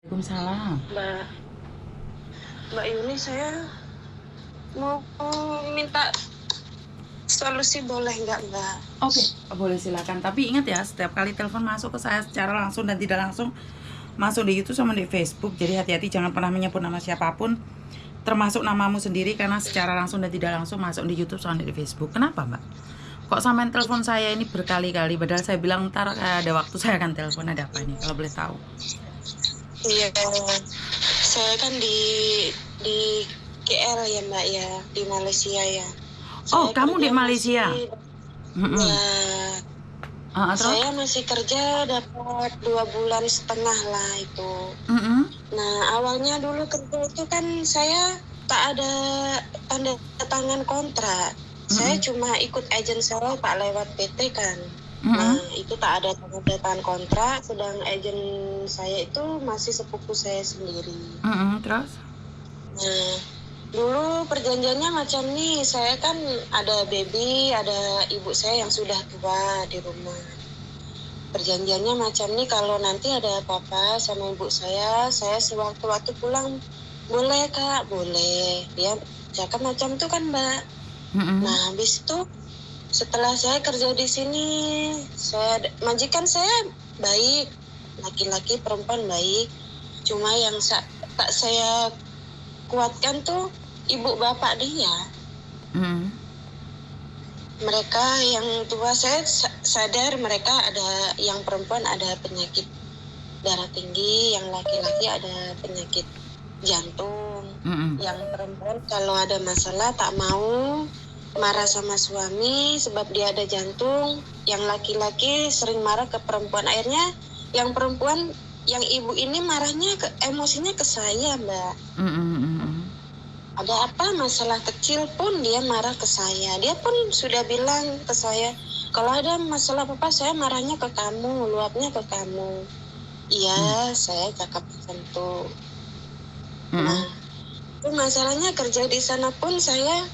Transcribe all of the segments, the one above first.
Waalaikumsalam. Mbak, Mbak Yuni, saya mau minta solusi, boleh nggak, Mbak? Oke, boleh silakan. Tapi ingat ya, setiap kali telepon masuk ke saya secara langsung dan tidak langsung, masuk di YouTube sama di Facebook. Jadi hati-hati, jangan pernah menyebut nama siapapun, termasuk namamu sendiri, karena secara langsung dan tidak langsung masuk di YouTube sama di Facebook. Kenapa, Mbak? Kok sampean telepon saya ini berkali-kali, padahal saya bilang ntar ada waktu saya akan telepon. Ada apa ini, kalau boleh tahu? Iya, saya kan di KL ya, Mbak ya, di Malaysia ya. Oh, Saya kamu di kerja Malaysia? masih, Mm-mm. ya, Terus? saya masih kerja dapat 2 bulan setengah lah itu. Mm-mm. Nah, awalnya dulu kerja itu kan saya tak ada tanda tangan kontrak. Saya Mm-mm. cuma ikut agen saya Pak lewat PT kan. Nah, Mm-mm. itu tak ada tanda tangan kontrak, sedang agen saya itu masih sepupu saya sendiri. Mm-mm. Terus? Nah, dulu perjanjiannya macam nih, saya kan ada baby, ada ibu saya yang sudah tua di rumah. Perjanjiannya macam nih, kalau nanti ada apa-apa sama ibu saya sewaktu-waktu pulang, boleh Kak, boleh. Dia cakap macam itu kan, Mbak. Mm-mm. Nah, habis itu setelah saya kerja di sini, majikan saya baik, laki-laki perempuan baik. Cuma yang tak saya kuatkan tuh ibu bapak dia. Mm-mm. Mereka yang tua, saya sadar mereka ada yang perempuan ada penyakit darah tinggi, yang laki-laki ada penyakit jantung. Mm-mm. Yang perempuan kalau ada masalah tak mau marah sama suami sebab dia ada jantung. Yang laki-laki sering marah ke perempuan. Akhirnya yang perempuan, yang ibu ini marahnya emosinya ke saya, Mbak. Mm-mm. Ada apa masalah kecil pun dia marah ke saya. Dia pun sudah bilang ke saya, kalau ada masalah apa saya marahnya ke kamu, luapnya ke kamu. Iya, saya cakap tentu. Mm-mm. Nah, itu masalahnya kerja di sana pun saya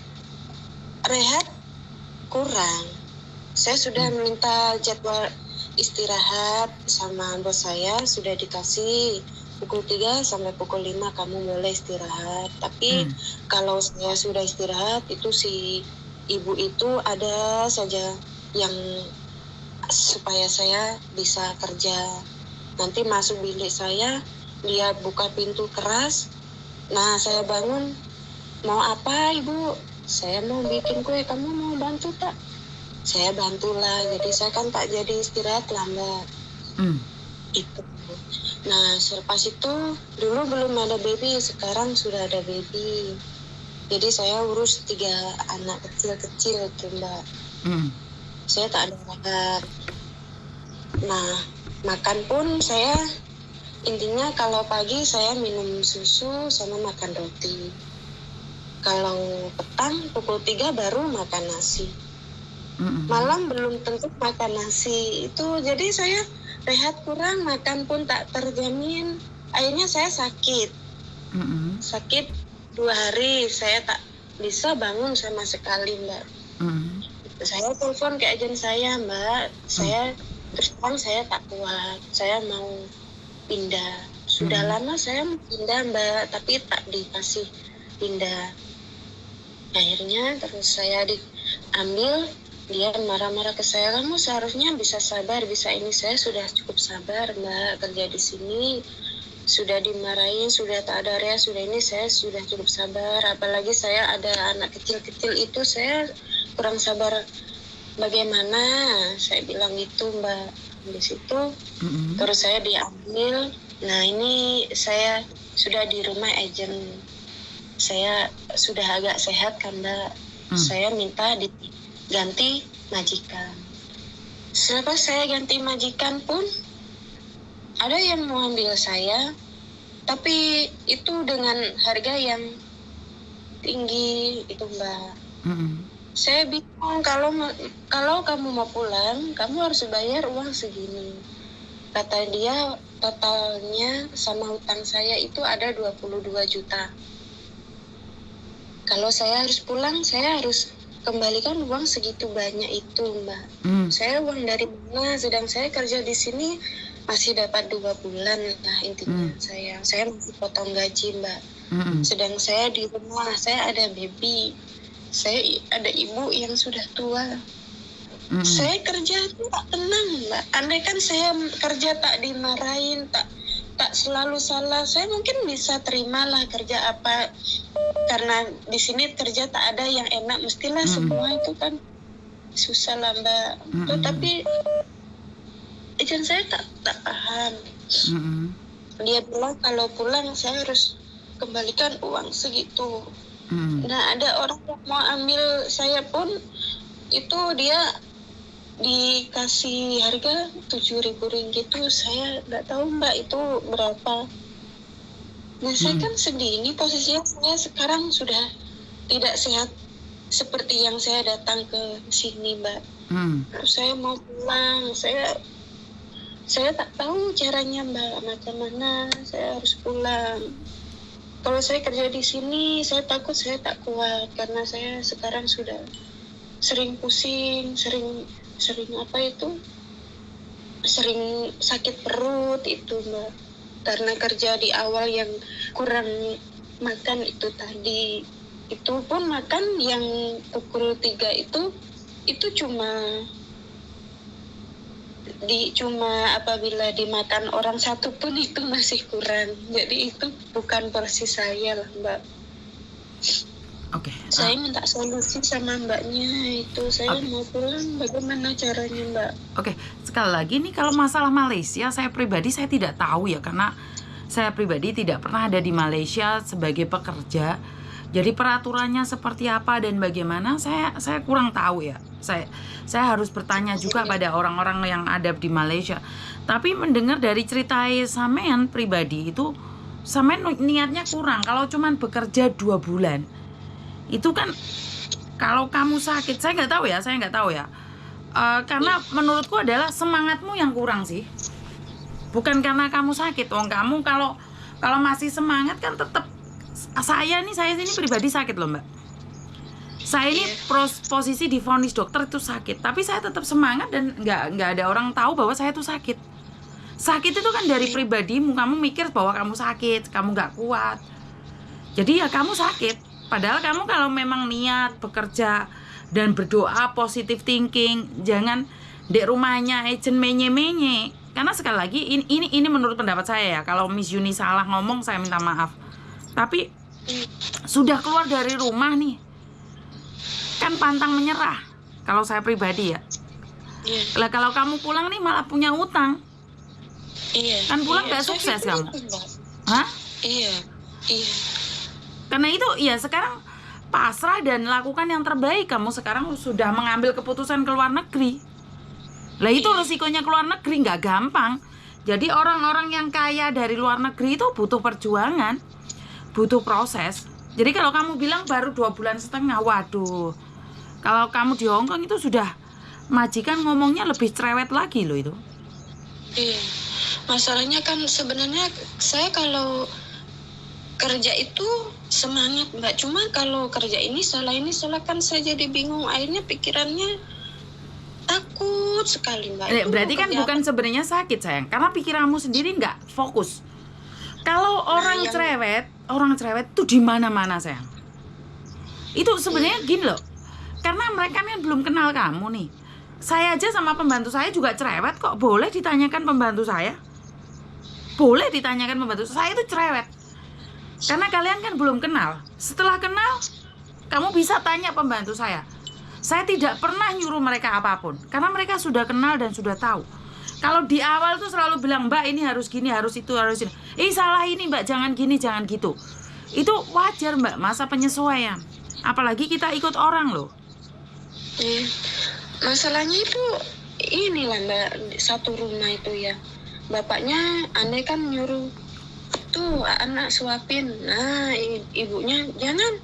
rehat kurang. Saya sudah minta jadwal istirahat sama bos saya, sudah dikasih pukul 3 sampai pukul 5 kamu boleh istirahat. Tapi kalau saya sudah istirahat, itu si ibu itu ada saja yang supaya saya bisa kerja. Nanti masuk bilik saya, dia buka pintu keras. Nah, saya bangun, mau apa ibu? Saya mau bikin kue, kamu mau bantu tak? Saya bantulah, jadi saya kan tak jadi istirahat lah, Mbak. Itu. Nah, selepas itu, dulu belum ada baby, sekarang sudah ada baby. Jadi saya urus 3 anak kecil-kecil itu, Mbak. Saya tak ada makan. Nah, makan pun saya, intinya kalau pagi saya minum susu sama makan roti. Kalau petang pukul 3 baru makan nasi. Malam belum tentu makan nasi. Itu jadi saya rehat kurang, makan pun tak terjamin. Akhirnya saya sakit. Sakit 2 hari, saya tak bisa bangun sama sekali, Mbak. Saya telepon ke agen saya, Mbak. Saya terus terang saya tak kuat. Saya mau pindah. Sudah lama saya mau pindah, Mbak, tapi tak dikasih pindah. Akhirnya terus saya diambil. Dia marah-marah ke saya, kamu seharusnya bisa sabar, bisa ini. Saya sudah cukup sabar, Mbak, kerja di sini. Sudah dimarahin, sudah tak ada area, sudah ini, saya sudah cukup sabar. Apalagi saya ada anak kecil-kecil itu, saya kurang sabar. Bagaimana? Saya bilang gitu, Mbak. Di situ, terus saya diambil. Nah, ini saya sudah di rumah agen. Saya sudah agak sehat kan, Mbak. Saya minta diganti majikan. Selepas saya ganti majikan pun, ada yang mau ambil saya, tapi itu dengan harga yang tinggi itu, Mbak. Saya bingung, kalau kamu mau pulang, kamu harus bayar uang segini. Kata dia, totalnya sama hutang saya itu ada 22 juta. Kalau saya harus pulang, saya harus kembalikan uang segitu banyak itu, Mbak. Saya uang dari mana? Sedang saya kerja di sini masih dapat 2 bulan lah intinya. Saya masih potong gaji, Mbak. Sedang saya di rumah, saya ada baby, saya ada ibu yang sudah tua. Saya kerja itu tak tenang, Mbak. Andai kan saya kerja tak dimarahin, tak selalu salah, saya mungkin bisa terimalah kerja apa, karena di sini kerja tak ada yang enak, mestilah semua itu kan susah lah, Mbak. Tapi agent saya tak paham. Dia bilang kalau pulang saya harus kembalikan uang segitu. Nah, ada orang yang mau ambil saya pun itu dia dikasih harga 7.000 ringgit itu, saya nggak tahu, Mbak, itu berapa. Nah, saya kan sedih. Ini posisinya saya sekarang sudah tidak sehat seperti yang saya datang ke sini, Mbak. Terus saya mau pulang, saya tak tahu caranya, Mbak, macam mana saya harus pulang. Kalau saya kerja di sini, saya takut saya tak kuat karena saya sekarang sudah sering pusing, sering apa itu, sering sakit perut itu, Mbak, karena kerja di awal yang kurang makan itu tadi. Itu pun makan yang pukul 3 itu cuma apabila dimakan orang satu pun itu masih kurang. Jadi itu bukan porsi saya lah, Mbak. Oke. Saya minta solusi sama Mbaknya itu. Saya mau pulang, bagaimana caranya, Mbak? Oke, sekali lagi nih, kalau masalah Malaysia, saya pribadi saya tidak tahu ya, karena saya pribadi tidak pernah ada di Malaysia sebagai pekerja. Jadi peraturannya seperti apa dan bagaimana saya kurang tahu ya. Saya harus bertanya juga pada orang-orang yang ada di Malaysia. Tapi mendengar dari cerita sampean pribadi itu, sampean niatnya kurang. Kalau cuman bekerja 2 bulan, itu kan kalau kamu sakit, saya nggak tahu ya. Karena menurutku adalah semangatmu yang kurang sih. Bukan karena kamu sakit. Kamu kalau masih semangat kan tetap. Saya sini pribadi sakit loh, Mbak. Saya ini posisi divonis dokter itu sakit, tapi saya tetap semangat dan nggak ada orang tahu bahwa saya itu sakit. Sakit itu kan dari pribadimu, kamu mikir bahwa kamu sakit, kamu nggak kuat. Jadi ya kamu sakit. Padahal kamu kalau memang niat bekerja dan berdoa, positive thinking, jangan di rumahnya agent menye-menye. Karena sekali lagi ini menurut pendapat saya ya. Kalau Miss Yuni salah ngomong, saya minta maaf. Tapi sudah keluar dari rumah nih, kan pantang menyerah. Kalau saya pribadi ya. Lah kalau kamu pulang nih malah punya utang. Kan pulang nggak sukses kamu. Hah? Iya. Karena itu ya sekarang pasrah dan lakukan yang terbaik. Kamu sekarang sudah mengambil keputusan ke luar negeri. Lah itu resikonya keluar negeri nggak gampang. Jadi orang-orang yang kaya dari luar negeri itu butuh perjuangan, butuh proses. Jadi kalau kamu bilang baru 2 bulan setengah, waduh. Kalau kamu di Hongkong itu sudah majikan ngomongnya lebih cerewet lagi loh itu. Iya. Masalahnya kan sebenarnya saya kalau kerja itu semangat, Mbak. Cuma kalau kerja ini salah kan saya jadi bingung. Akhirnya pikirannya takut sekali, Mbak. Berarti kan bukan sebenarnya sakit, sayang. Karena pikiranmu sendiri nggak fokus. Kalau orang cerewet tuh di mana-mana, sayang. Itu sebenarnya gini loh. Karena mereka kan belum kenal kamu nih. Saya aja sama pembantu saya juga cerewet kok. Boleh ditanyakan pembantu saya. Boleh ditanyakan pembantu saya itu cerewet. Karena kalian kan belum kenal. Setelah kenal, kamu bisa tanya pembantu saya. Saya tidak pernah nyuruh mereka apapun. Karena mereka sudah kenal dan sudah tahu. Kalau di awal tuh selalu bilang, Mbak ini harus gini, harus itu, harus ini. Salah ini, Mbak, jangan gini, jangan gitu. Itu wajar, Mbak, masa penyesuaian. Apalagi kita ikut orang loh. Masalahnya itu inilah, Mbak, satu rumah itu ya. Bapaknya andai kan nyuruh tuh anak suapin, nah ibunya jangan.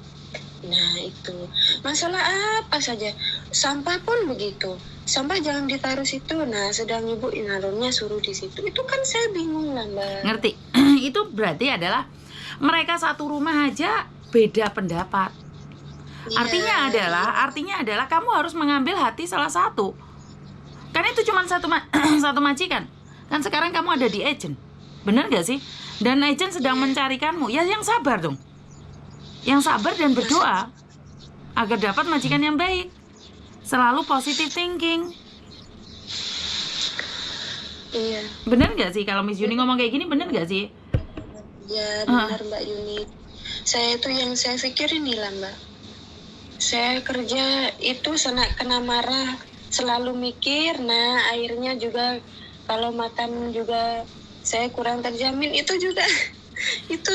Nah itu masalah apa saja. Sampah pun begitu, sampah jangan ditaruh situ. Nah sedang ibu naruhnya suruh di situ. Itu kan saya bingung lah, Mbak. Ngerti? Itu berarti adalah mereka satu rumah aja beda pendapat. Artinya adalah kamu harus mengambil hati salah satu. Karena itu cuma satu majikan. Kan sekarang kamu ada di agent, bener gak sih? Dan agent sedang mencarikanmu. Ya yang sabar dong, yang sabar dan berdoa agar dapat majikan yang baik. Selalu positive thinking. Iya. Bener gak sih kalau Miss Yuni ngomong kayak gini, bener gak sih? Ya benar Mbak Yuni. Saya itu yang saya pikir inilah Mbak. Saya kerja itu kena marah, selalu mikir. Nah akhirnya juga kalau makan juga saya kurang terjamin. Itu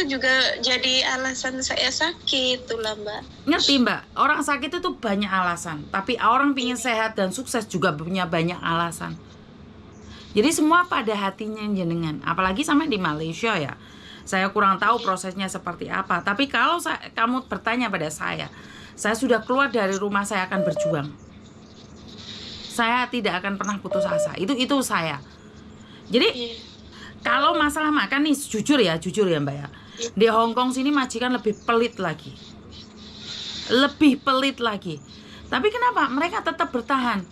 juga jadi alasan saya sakit itulah Mbak. Ngerti Mbak, orang sakit itu banyak alasan. Tapi orang pingin sehat dan sukses juga punya banyak alasan. Jadi semua pada hatinya jenengan. Apalagi sampai di Malaysia ya. Saya kurang tahu prosesnya seperti apa. Tapi kalau kamu bertanya pada saya sudah keluar dari rumah, saya akan berjuang. Saya tidak akan pernah putus asa. Itu saya. Jadi kalau masalah makan nih, jujur ya Mbak ya. Di Hong Kong sini majikan lebih pelit lagi. Tapi kenapa? Mereka tetap bertahan.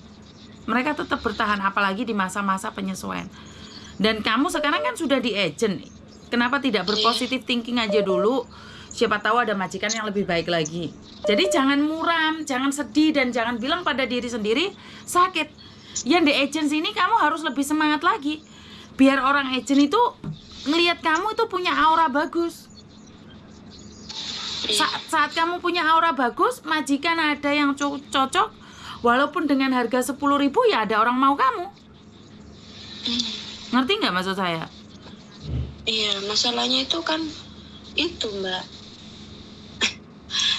Apalagi di masa-masa penyesuaian. Dan kamu sekarang kan sudah di agent. Kenapa tidak berpositif thinking aja dulu? Siapa tahu ada majikan yang lebih baik lagi. Jadi jangan muram, jangan sedih, dan jangan bilang pada diri sendiri sakit. Yang di agent sini kamu harus lebih semangat lagi. Biar orang agent itu ngelihat kamu itu punya aura bagus. Saat kamu punya aura bagus, majikan ada yang cocok, walaupun dengan harga 10.000 ya ada orang mau kamu. Ngerti nggak maksud saya? Iya, masalahnya itu kan itu Mbak.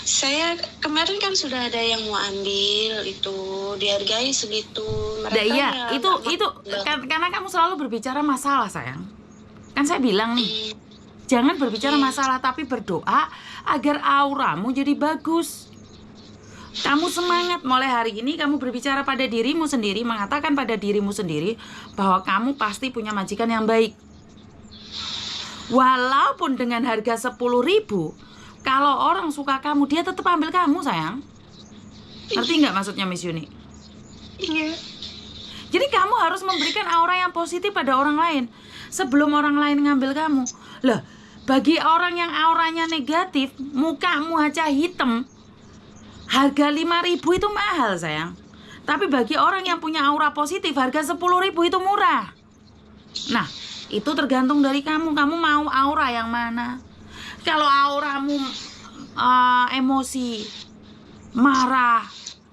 Saya kemarin kan sudah ada yang mau ambil itu, dihargai segitu. Iya, itu karena kamu selalu berbicara masalah sayang. Kan saya bilang nih, jangan berbicara masalah tapi berdoa agar auramu jadi bagus. Kamu semangat mulai hari ini, kamu berbicara pada dirimu sendiri, mengatakan pada dirimu sendiri bahwa kamu pasti punya majikan yang baik. Walaupun dengan harga 10.000, kalau orang suka kamu, dia tetap ambil kamu sayang. Ngerti nggak maksudnya Miss Yuni? Iya. Jadi kamu harus memberikan aura yang positif pada orang lain sebelum orang lain ngambil kamu. Lah, bagi orang yang auranya negatif, mukamu aja hitam, harga 5.000 itu mahal sayang. Tapi bagi orang yang punya aura positif, harga 10.000 itu murah. Nah, itu tergantung dari kamu mau aura yang mana. Kalau auramu emosi, marah,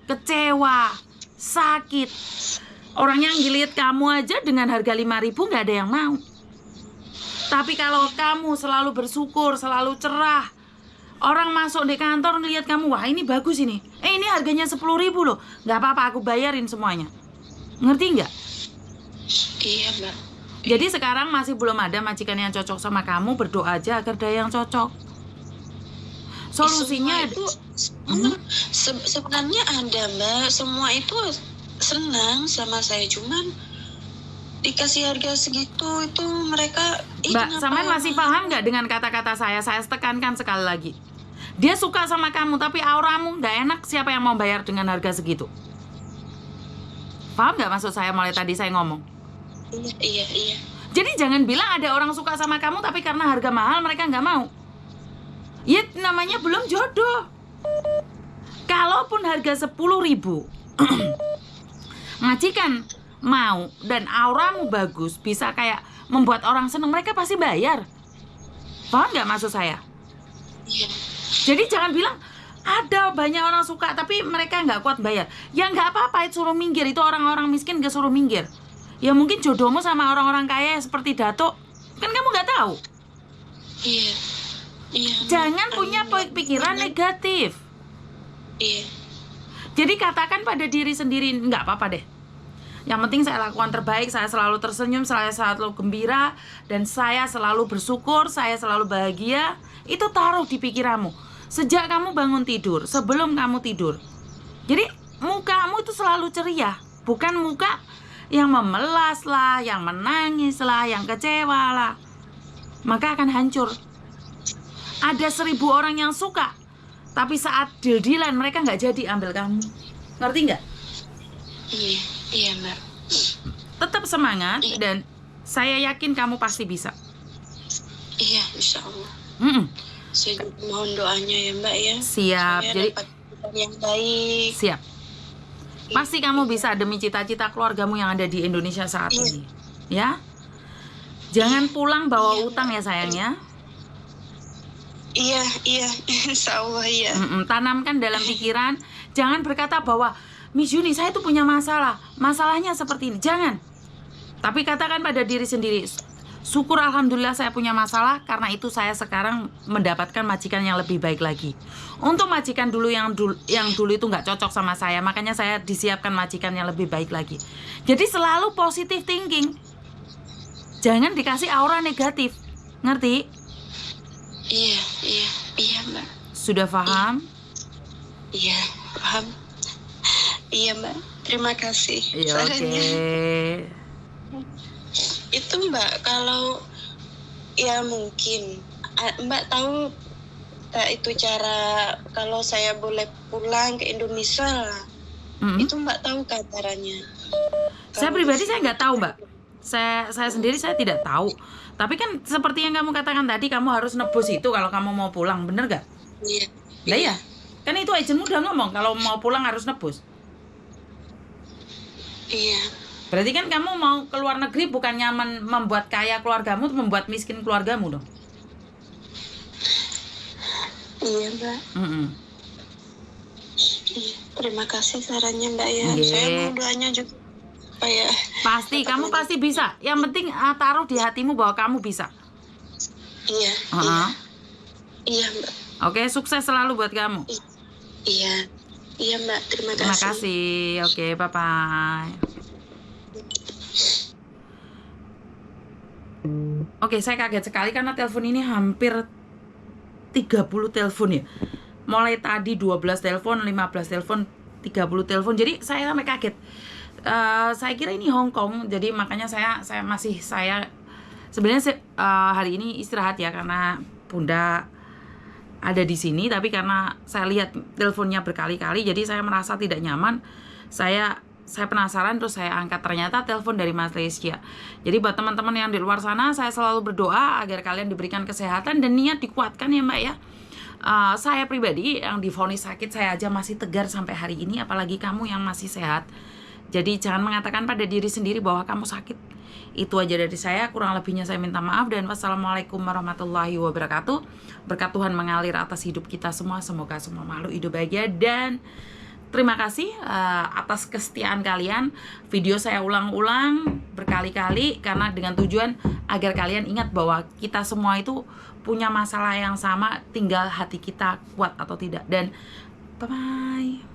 kecewa, sakit, orang yang ngelihat kamu aja dengan harga 5.000 gak ada yang mau. Tapi kalau kamu selalu bersyukur, selalu cerah, orang masuk di kantor ngelihat kamu, wah ini bagus ini, ini harganya 10.000 loh, gak apa-apa aku bayarin semuanya. Ngerti gak? Iya Mbak. Jadi sekarang masih belum ada majikan yang cocok sama kamu, berdoa aja agar ada yang cocok. Solusinya itu sebenarnya ada Mbak, semua itu senang sama saya, cuman dikasih harga segitu itu mereka Mbak, sampean masih paham nggak dengan kata-kata saya? Saya tekankan sekali lagi. Dia suka sama kamu, tapi auramu nggak enak, siapa yang mau bayar dengan harga segitu? Paham nggak maksud saya mulai tadi saya ngomong? Iya. Jadi jangan bilang ada orang suka sama kamu tapi karena harga mahal mereka nggak mau. Ya namanya belum jodoh. Kalaupun harga 10.000 majikan mau dan auramu bagus, bisa kayak membuat orang seneng, mereka pasti bayar. Paham nggak maksud saya? Iya. Jadi jangan bilang ada banyak orang suka tapi mereka nggak kuat bayar. Ya nggak apa-apa, itu suruh minggir. Itu orang-orang miskin gak suruh minggir. Ya mungkin jodohmu sama orang-orang kaya seperti Datuk, kan kamu nggak tahu. Iya. Jangan punya pikiran negatif. Iya. Jadi katakan pada diri sendiri, nggak apa-apa deh. Yang penting saya lakukan terbaik, saya selalu tersenyum, saya selalu gembira, dan saya selalu bersyukur, saya selalu bahagia. Itu taruh di pikiranmu sejak kamu bangun tidur, sebelum kamu tidur. Jadi mukamu itu selalu ceria, bukan muka yang memelas lah, yang menangis lah, yang kecewa lah. Maka akan hancur. Ada 1.000 orang yang suka, tapi saat deal-dealan mereka nggak jadi ambil kamu. Ngerti nggak? Iya Mbak. Tetap semangat dan Saya yakin kamu pasti bisa. Iya, insya Allah. Mm-mm. Saya juga mohon doanya ya Mbak ya. Siap. Saya Jadi dapat kehidupan yang baik. siap. Pasti kamu bisa demi cita-cita keluargamu yang ada di Indonesia saat Iya. ini. Ya. Jangan pulang bawa Iya, utang ya sayang ya. Iya, insya Allah ya. Tanamkan dalam pikiran, jangan berkata bahwa Miss Yuni saya itu punya masalah, masalahnya seperti ini. Jangan. Tapi katakan pada diri sendiri, syukur alhamdulillah saya punya masalah, karena itu saya sekarang mendapatkan majikan yang lebih baik lagi. Untuk majikan dulu yang dulu itu nggak cocok sama saya, makanya saya disiapkan majikan yang lebih baik lagi. Jadi selalu positive thinking. Jangan dikasih aura negatif. Ngerti? Iya Mbak. Sudah paham? Iya, paham. Iya Mbak, terima kasih. Iya, oke. Sarannya. Itu Mbak, kalau ya mungkin Mbak tahu tak itu cara kalau saya boleh pulang ke Indonesia lah. Itu Mbak tahu kan caranya? Saya pribadi saya nggak tahu Mbak. Saya sendiri saya tidak tahu. Tapi kan seperti yang kamu katakan tadi, kamu harus nebus itu kalau kamu mau pulang, bener gak? Iya. Lah ya, kan itu agentmu udah ngomong kalau mau pulang harus nebus. Iya. Berarti kan kamu mau ke luar negeri bukannya membuat kaya keluargamu, membuat miskin keluargamu dong. Iya Mbak. Iya, terima kasih sarannya Mbak ya. Nggih. Saya mau doanya juga supaya Pasti, kamu pasti bisa. Yang penting taruh di hatimu bahwa kamu bisa. Iya. Iya Mbak. Oke, sukses selalu buat kamu. Iya. Iya Mbak, terima kasih. Terima kasih. Oke, bye-bye. Oke, saya kaget sekali karena telepon ini hampir 30 telepon ya. Mulai tadi 12 telepon, 15 telepon, 30 telepon. Jadi saya sampai kaget. Saya kira ini Hong Kong, jadi makanya saya sebenarnya hari ini istirahat ya karena Bunda ada di sini, tapi karena saya lihat teleponnya berkali-kali, jadi saya merasa tidak nyaman. Saya penasaran, terus saya angkat, ternyata telepon dari Malaysia. Jadi buat teman-teman yang di luar sana, saya selalu berdoa agar kalian diberikan kesehatan dan niat dikuatkan ya Mbak ya. Saya pribadi yang divonis sakit, saya aja masih tegar sampai hari ini, apalagi kamu yang masih sehat. Jadi jangan mengatakan pada diri sendiri bahwa kamu sakit. Itu aja dari saya, kurang lebihnya saya minta maaf, dan wassalamualaikum warahmatullahi wabarakatuh. Berkat Tuhan mengalir atas hidup kita semua, semoga semua makhluk hidup bahagia, dan terima kasih atas kesetiaan kalian. Video saya ulang-ulang berkali-kali karena dengan tujuan agar kalian ingat bahwa kita semua itu punya masalah yang sama, tinggal hati kita kuat atau tidak. Dan bye-bye.